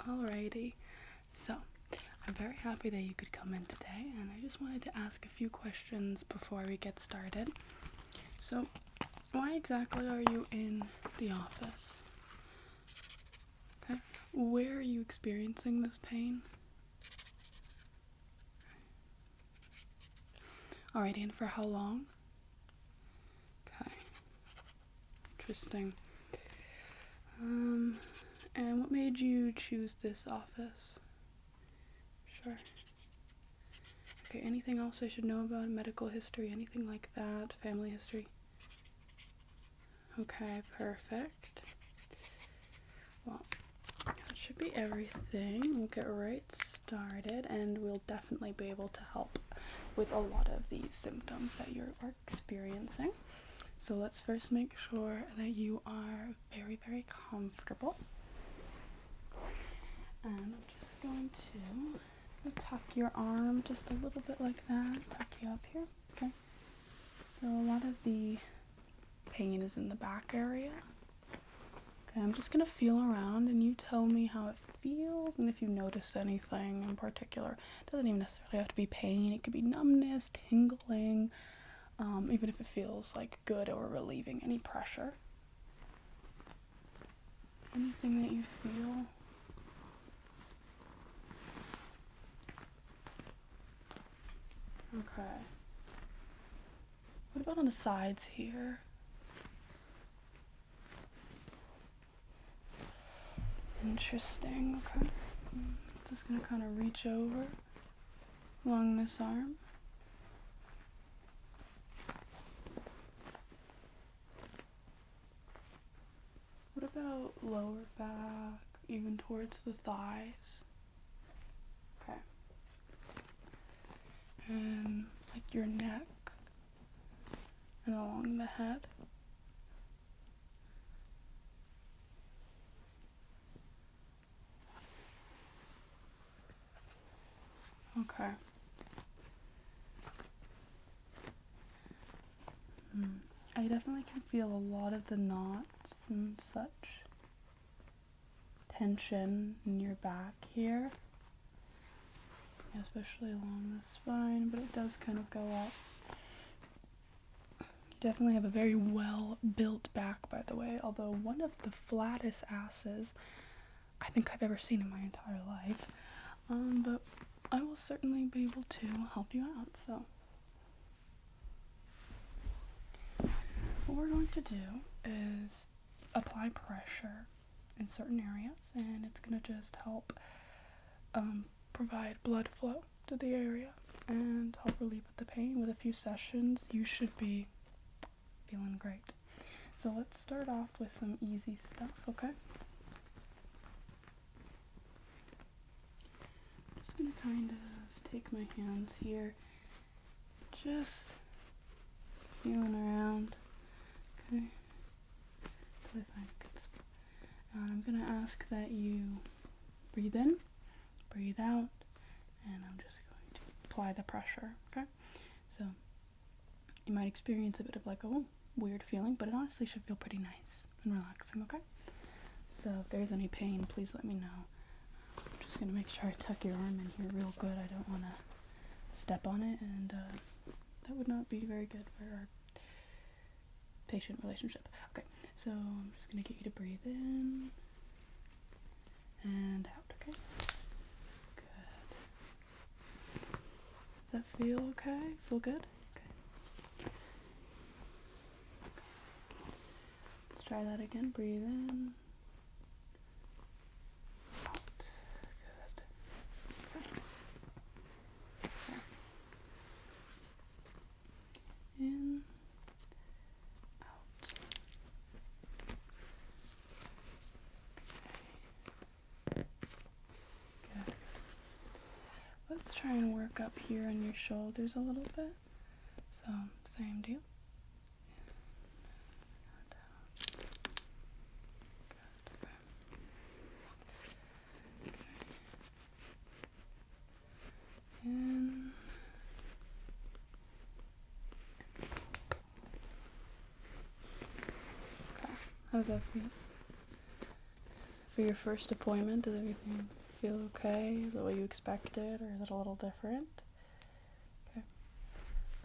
Alrighty, so I'm very happy that you could come in today, and I just wanted to ask a few questions before we get started. So, why exactly are you in the office? Okay, where are you experiencing this pain? Alrighty, and for how long? Okay, interesting. And what made you choose this office? Sure. Okay, anything else I should know about? Medical history, anything like that? Family history? Okay, perfect. Well, that should be everything. We'll get right started, and we'll definitely be able to help with a lot of these symptoms that you are experiencing. So let's first make sure that you are very, very comfortable. And I'm just going to tuck your arm just a little bit like that. Tuck you up here. Okay. So a lot of the pain is in the back area. Okay, I'm just going to feel around and you tell me how it feels and if you notice anything in particular. It doesn't even necessarily have to be pain. It could be numbness, tingling, even if it feels like good or relieving any pressure. Anything that you feel. Okay. What about on the sides here? Interesting, okay. Just gonna kind of reach over along this arm. What about lower back, even towards the thighs? Okay. And like your neck and along the head. Okay. I definitely can feel a lot of the knots and such tension in your back here, especially along the spine, but it does kind of go up. You definitely have a very well built back, by the way, although one of the flattest asses I think I've ever seen in my entire life. But I will certainly be able to help you out. So what we're going to do is apply pressure in certain areas, and it's going to just help provide blood flow to the area and help relieve the pain. With a few sessions, you should be feeling great. So let's start off with some easy stuff, okay? I'm just going to kind of take my hands here, just feeling around, okay, until I find a good spot. And I'm going to ask that you breathe in, breathe out, and I'm just going to apply the pressure, okay? So you might experience a bit of like a weird feeling, but it honestly should feel pretty nice and relaxing, okay? So if there's any pain, please let me know. I'm just going to make sure I tuck your arm in here real good. I don't want to step on it, and that would not be very good for our patient relationship. Okay, so I'm just going to get you to breathe in and out, okay? Good. Does that feel okay? Feel good? Okay. Let's try that again. Breathe in. Out. Good. Okay. Okay. In. Out. Good. Let's try and work up here on your shoulders a little bit. So, same deal. In. Okay. How does that feel? For your first appointment, does everything feel okay? Is it what you expected, or is it a little different? Okay.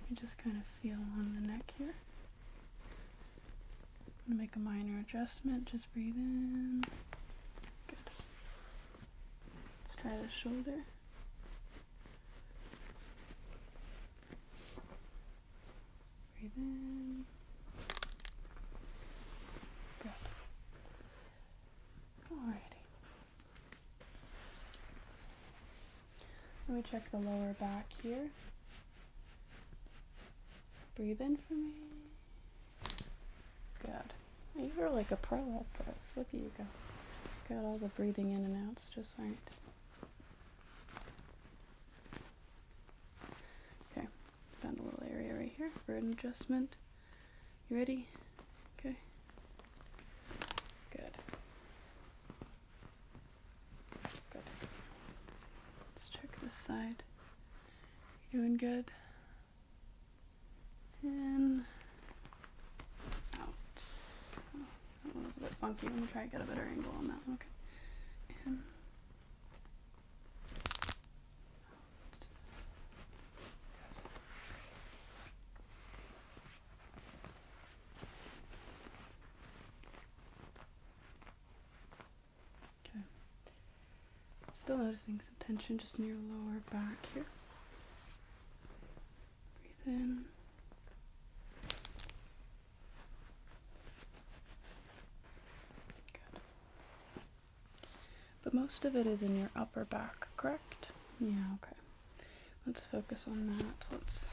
Let me just kind of feel on the neck here. I'm gonna make a minor adjustment. Just breathe in. Good. Let's try the shoulder. Breathe in. Good. Alrighty. Let me check the lower back here. Breathe in for me. Good. You're like a pro at this. Look at you go. Got all the breathing in and outs just right. Okay. Found a little area right here for an adjustment. You ready? Okay. Good. Good. Let's check this side. You doing good? In. Out. Oh, that one was a bit funky. Let me try to get a better angle on that one. Okay. In. Okay. Still noticing some tension just in your lower back here. Breathe in. Good. But most of it is in your upper back, correct? Yeah, okay. Let's focus on that. Let's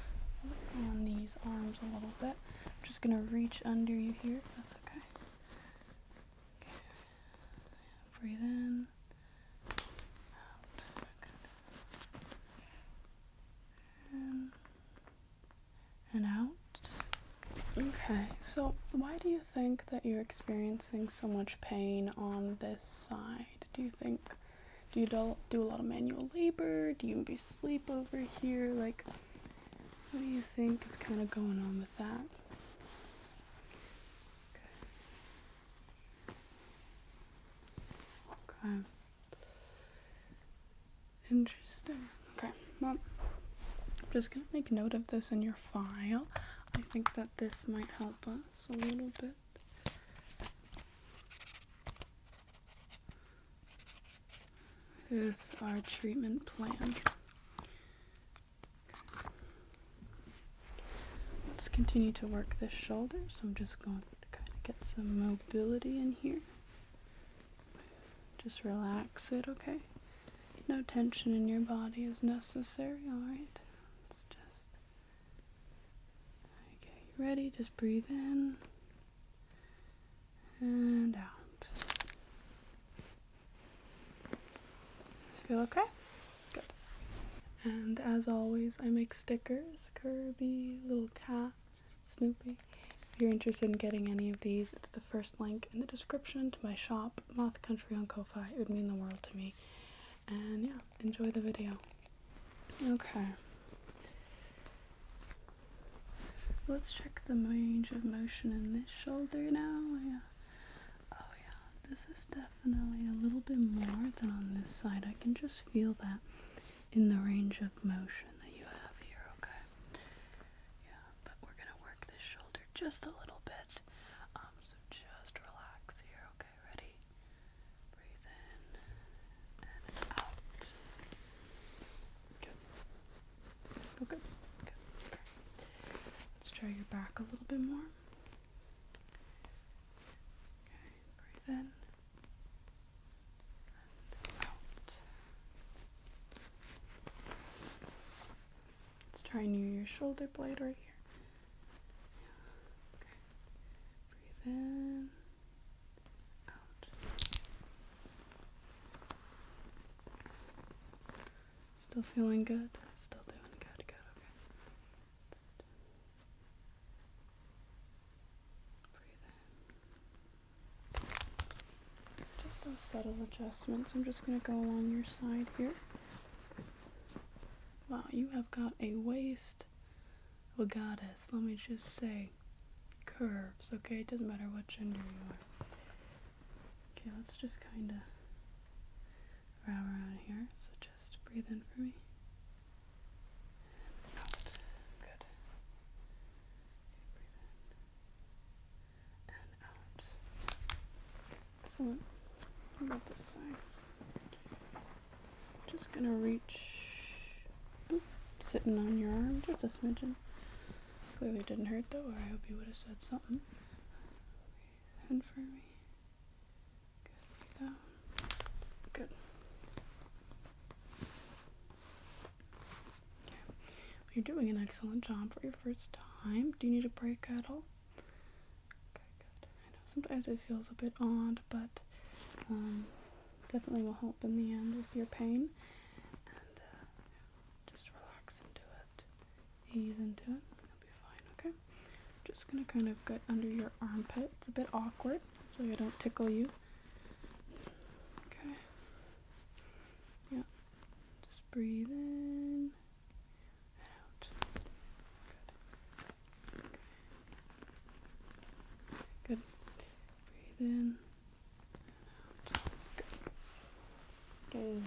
work on these arms a little bit. I'm just gonna reach under you here, if that's okay. Okay. Breathe in. Out. Good. In. And out. Okay, so why do you think that you're experiencing so much pain on this side? Do you do a lot of manual labor? Do you maybe sleep over here? Like, what do you think is kind of going on with that? Okay. Interesting. Okay, well, I'm just gonna make note of this in your file. I think that this might help us a little bit. With our treatment plan. Let's continue to work this shoulder. So I'm just going to kind of get some mobility in here. Just relax it, okay? No tension in your body is necessary, alright? Let's just... Okay, you ready? Just breathe in. And out. Feel okay? Good. And as always, I make stickers. Kirby, little cat, Snoopy. If you're interested in getting any of these, it's the first link in the description to my shop, Moth Country on Ko-Fi. It would mean the world to me. And yeah, enjoy the video. Okay. Let's check the range of motion in this shoulder now. Yeah. Oh yeah, this is definitely a little bit more than on this side. I can just feel that in the range of motion that you have here, okay? Yeah, but we're gonna work this shoulder just a little bit. So just relax here, okay? Ready? Breathe in and out. Good. Okay. Good. Okay. Let's try your back a little bit more. Okay, breathe in. Try near your shoulder blade right here. Okay. Breathe in. Out. Still feeling good? Still doing good, okay. Breathe in. Just those subtle adjustments. I'm just going to go along your side here. Wow, you have got a waist of a goddess. Let me just say, curves, okay? It doesn't matter what gender you are. Okay, Yeah, let's just kind of row around here. So just breathe in for me. And out. Good. Okay, breathe in. And out. Excellent. How about this side? Just gonna reach, sitting on your arm, just a smidgen. Clearly didn't hurt though, or I hope you would have said something. Breathe in for me. Good, breathe out. Good. Okay. Well, you're doing an excellent job for your first time. Do you need a break at all? Okay, good. I know sometimes it feels a bit odd, but definitely will help in the end with your pain. And just relax into it. Ease into it. You'll be fine, okay? Just gonna kind of get under your armpit. It's a bit awkward, so I don't tickle you. Okay. Yeah. Just breathe in and out. Good. Okay. Good. Breathe in. Good.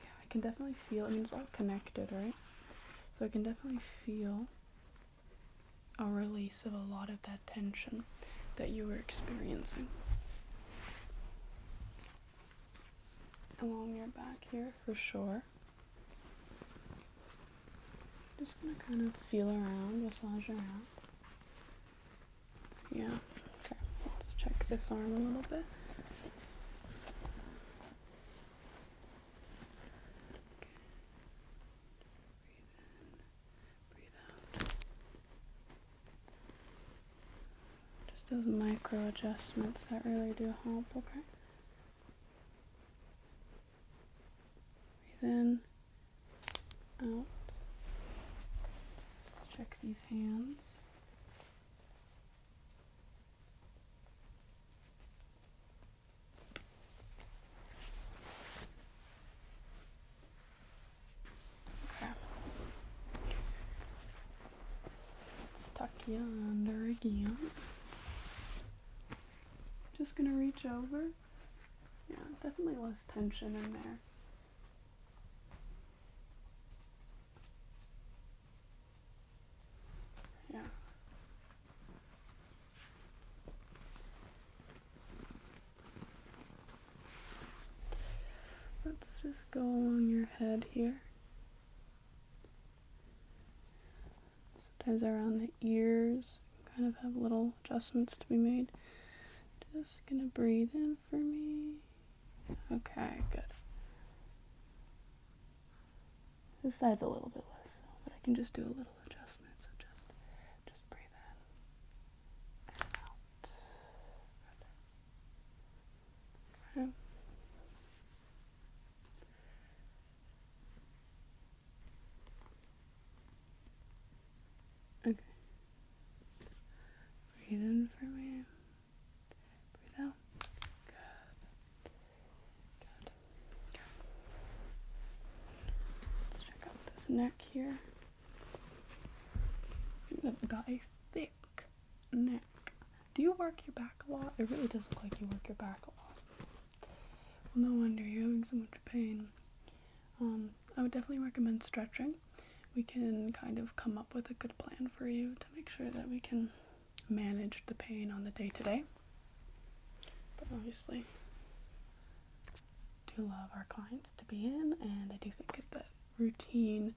Yeah, I can definitely feel, I mean, it's all connected, right? So I can definitely feel a release of a lot of that tension that you were experiencing. Along your back here, for sure. Just gonna kind of feel around, massage around. Yeah, okay. Let's check this arm a little bit. Okay. Breathe in, breathe out. Just those micro adjustments that really do help, okay? Breathe in, out. Let's check these hands. Tuck you under again. Just gonna reach over. Yeah, definitely less tension in there. Yeah. Let's just go along your head here. Sometimes around the ears, kind of have little adjustments to be made. Just gonna breathe in for me. Okay, good. This side's a little bit less, but I can just do a little adjustment. So just breathe in and out. Good. Okay. Okay. Breathe in for me. Breathe out. Good. Good. Okay. Let's check out this neck here. You've got a thick neck. Do you work your back a lot? It really does look like you work your back a lot. Well, no wonder you're having so much pain. I would definitely recommend stretching. We can kind of come up with a good plan for you to make sure that we can manage the pain on the day-to-day. But obviously, I do love our clients to be in, and I do think that routine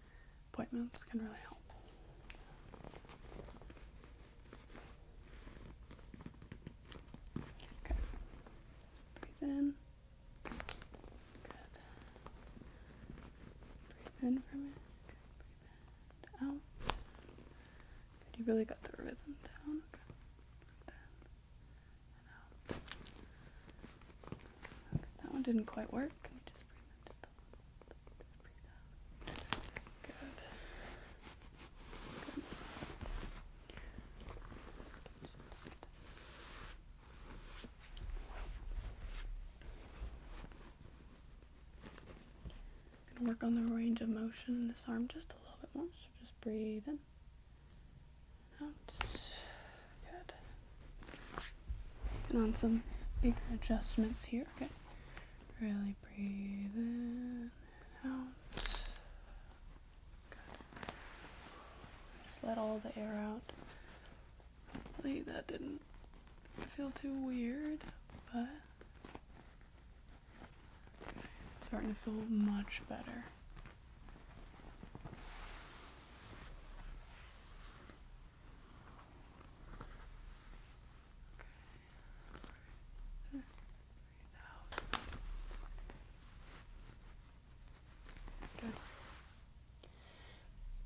appointments can really help. Okay. Breathe in. Good. Breathe in for me. Good. Breathe in and out. Good. You really got the rhythm down. Okay. Breathe in and out. Okay. That one didn't quite work. Can you just breathe in just a little bit? Breathe out. Good. Good. Gonna work on the range of motion in this arm just a little bit more. So just breathe in, out. Good. working on some bigger adjustments here. Okay. Really breathe in and out. Good. Just let all the air out. Hopefully that didn't feel too weird, but it's starting to feel much better.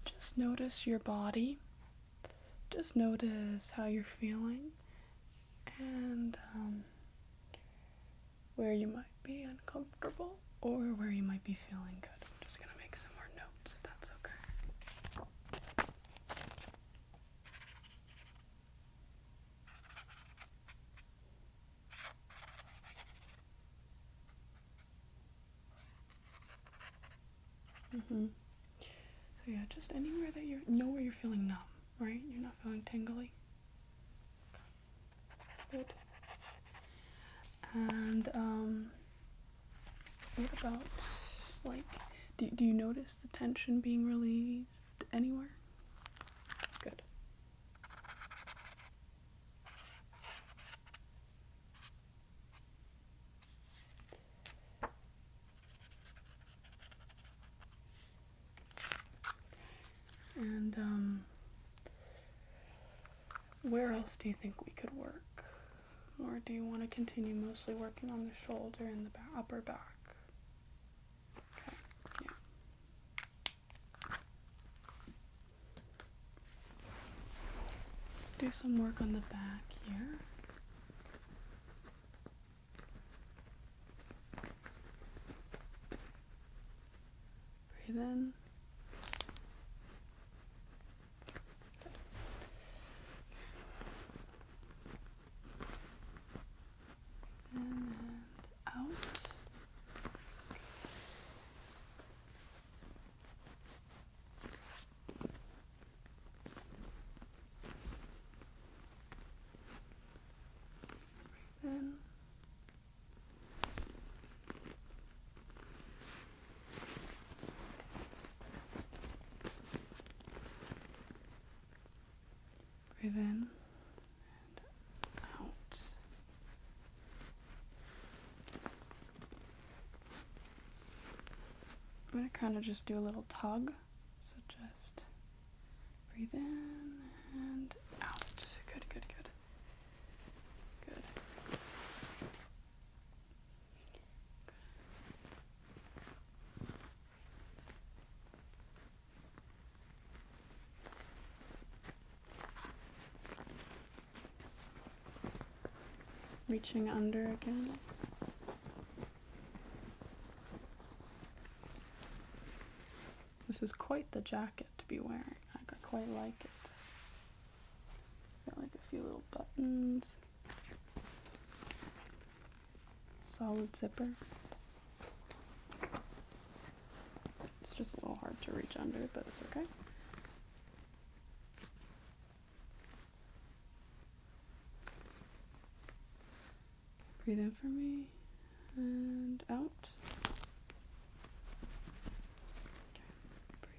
Just notice your body. Just notice how you're feeling and where you might be uncomfortable or where you might be feeling good. I'm just gonna make some more notes if that's okay. So yeah, just anywhere that you know where you're feeling numb, right? You're not feeling tingly. Good. And what about, like, do you notice the tension being relieved anywhere? Good. And where else do you think we could work? Or do you want to continue mostly working on the shoulder and the upper back? Okay, yeah. Let's do some work on the back here. Breathe in. In. Breathe in and out. I'm going to kind of just do a little tug. So just breathe in and out. Good, good, good. Good. Reaching under again. This is quite the jacket to be wearing. I quite like it. Got like a few little buttons. Solid zipper. It's just a little hard to reach under, but it's okay. Breathe in for me and out. Okay.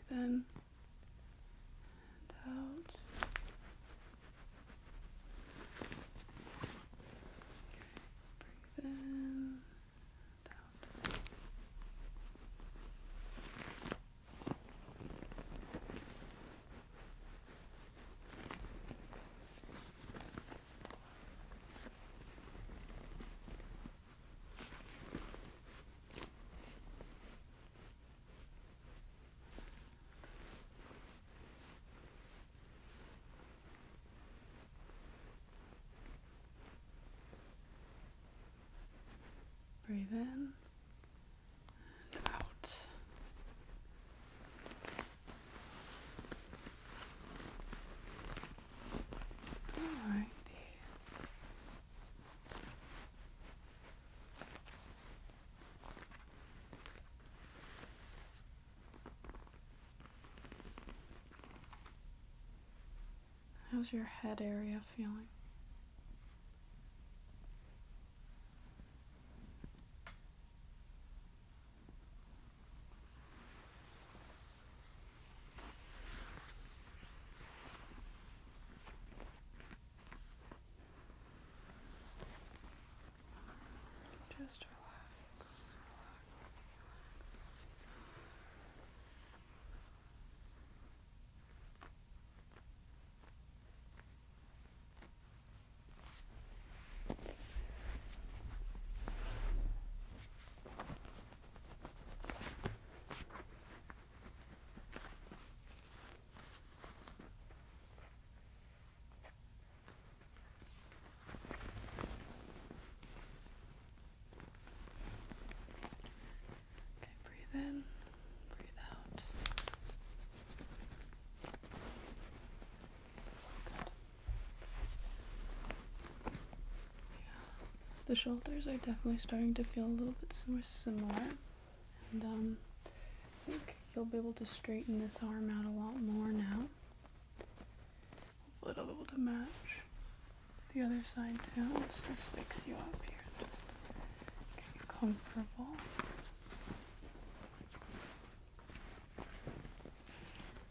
Breathe in and out. Okay. Breathe in and out. Breathe in and out. Alrighty. How's your head area feeling? The shoulders are definitely starting to feel a little bit more similar, and I think you'll be able to straighten this arm out a lot more now. Hopefully it'll be able to match the other side too. Let's just fix you up here, just get you comfortable.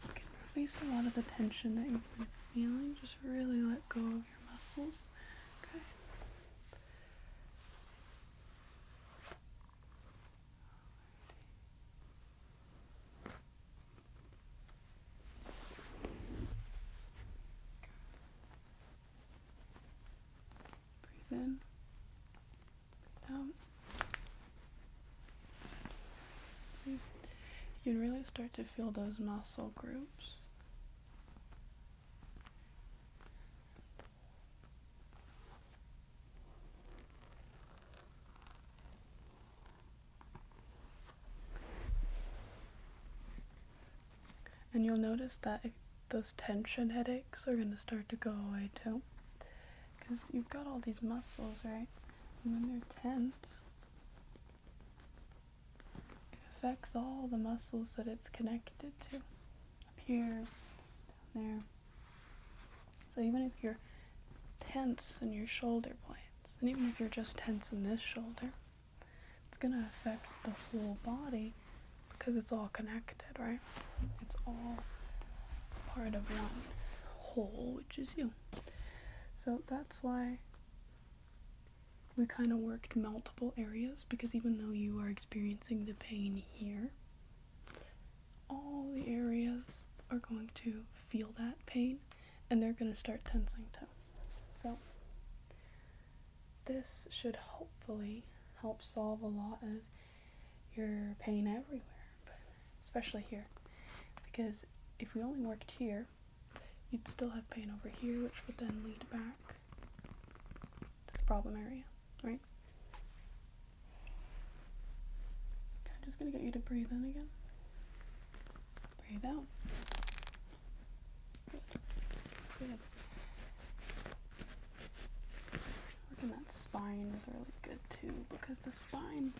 You can release a lot of the tension that you've been feeling. Just really let go of your muscles. Okay. Breathe in, breathe out. You can really start to feel those muscle groups. And you'll notice that those tension headaches are going to start to go away too. Because you've got all these muscles, right? And when they're tense, it affects all the muscles that it's connected to. Up here, down there. So even if you're tense in your shoulder blades, and even if you're just tense in this shoulder, it's going to affect the whole body because it's all connected, right? It's all part of one whole, which is you. So that's why we kind of worked multiple areas, because even though you are experiencing the pain here, all the areas are going to feel that pain and they're going to start tensing too. So this should hopefully help solve a lot of your pain everywhere, but especially here, because if we only worked here, you'd still have pain over here, which would then lead back to the problem area, right? Okay, I'm just gonna get you to breathe in again. Breathe out. Good. Good. Working that spine is really good too, because the spine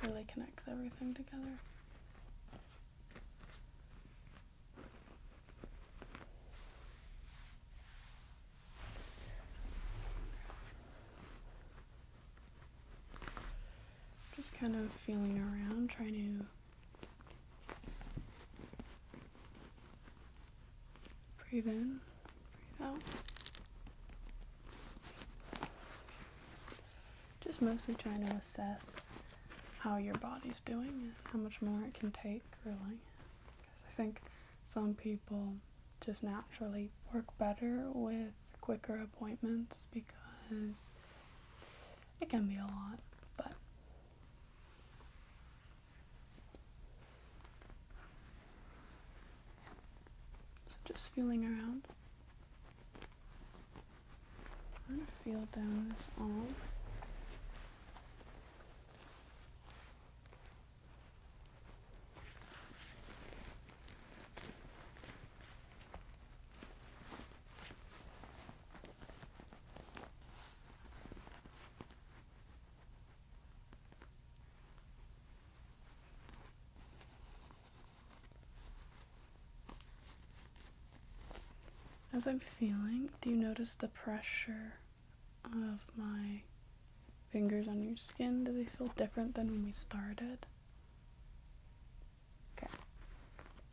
really connects everything together. Just kind of feeling around, trying to breathe in, breathe out. Just mostly trying to assess how your body's doing and how much more it can take, really. Because I think some people just naturally work better with quicker appointments because it can be a lot, but so just feeling around. I'm going to feel down this arm. As I'm feeling, do you notice the pressure of my fingers on your skin? Do they feel different than when we started? Okay.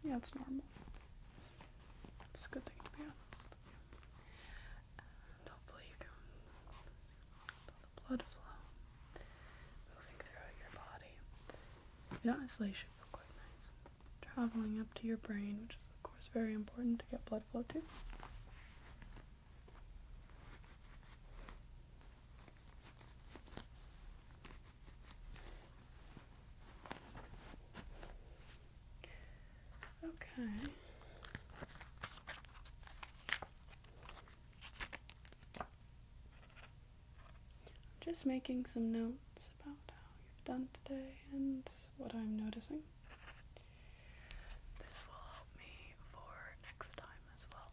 Yeah, it's normal. It's a good thing, to be honest. And hopefully you can feel the blood flow moving throughout your body. It honestly should feel quite nice. Traveling up to your brain, which is of course very important to get blood flow too. Okay. Just making some notes about how you've done today and what I'm noticing. This will help me for next time as well.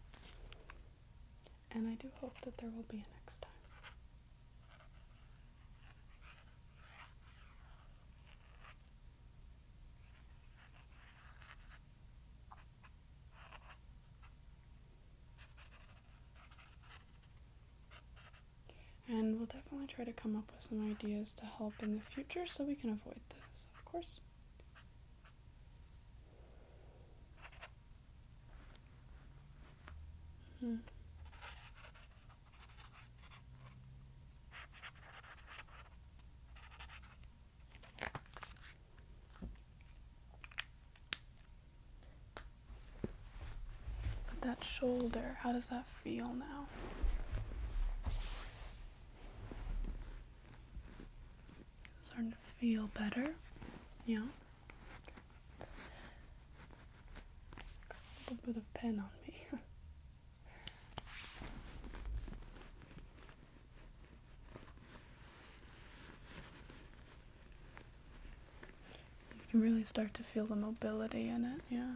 And I do hope that there will be a next time. And we'll definitely try to come up with some ideas to help in the future so we can avoid this, of course. Mm-hmm. But that shoulder, how does that feel now? Starting to feel better? Yeah. Got a little bit of pen on me. You can really start to feel the mobility in it, yeah.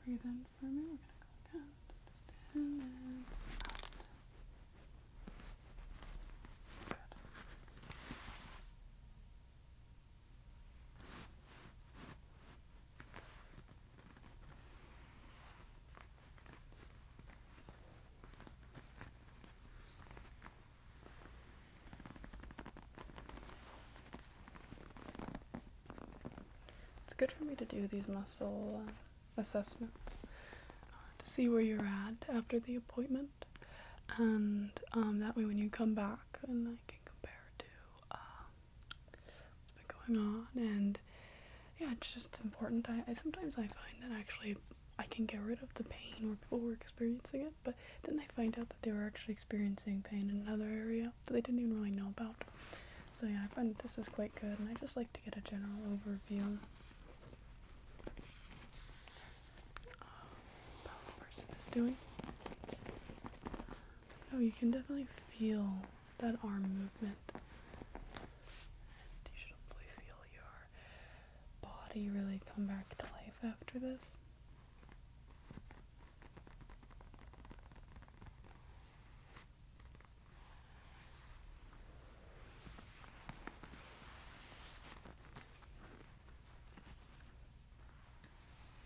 Breathe in for me. We're gonna go again. In and out. Good. It's good for me to do these muscle assessments to see where you're at after the appointment, and that way when you come back and I can compare to what's been going on. And yeah, it's just important. I sometimes I find that actually I can get rid of the pain where people were experiencing it, but then they find out that they were actually experiencing pain in another area that they didn't even really know about. So yeah, I find this is quite good, and I just like to get a general overview of how the person is doing. Oh, you can definitely feel that arm movement. And you should hopefully feel your body really come back to life after this.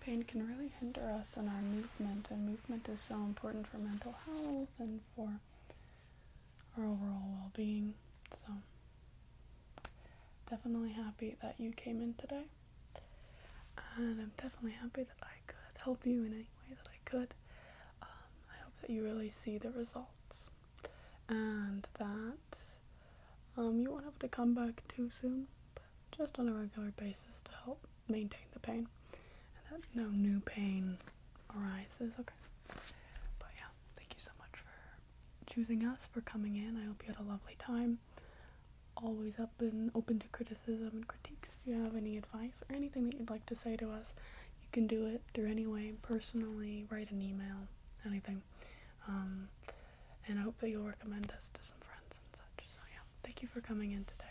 Pain can really hinder us in our movement, and movement is so important for mental health and for our overall well-being. So definitely happy that you came in today, and I'm definitely happy that I could help you in any way that I could. I hope that you really see the results, and that you won't have to come back too soon, but just on a regular basis to help maintain the pain, and that no new pain arises, okay? But yeah, thank you so much for choosing us, for coming in. I hope you had a lovely time. Always up and open to criticism and critiques. If you have any advice or anything that you'd like to say to us, you can do it through any way, personally, write an email, anything. And I hope that you'll recommend us to some friends and such. So yeah, thank you for coming in today.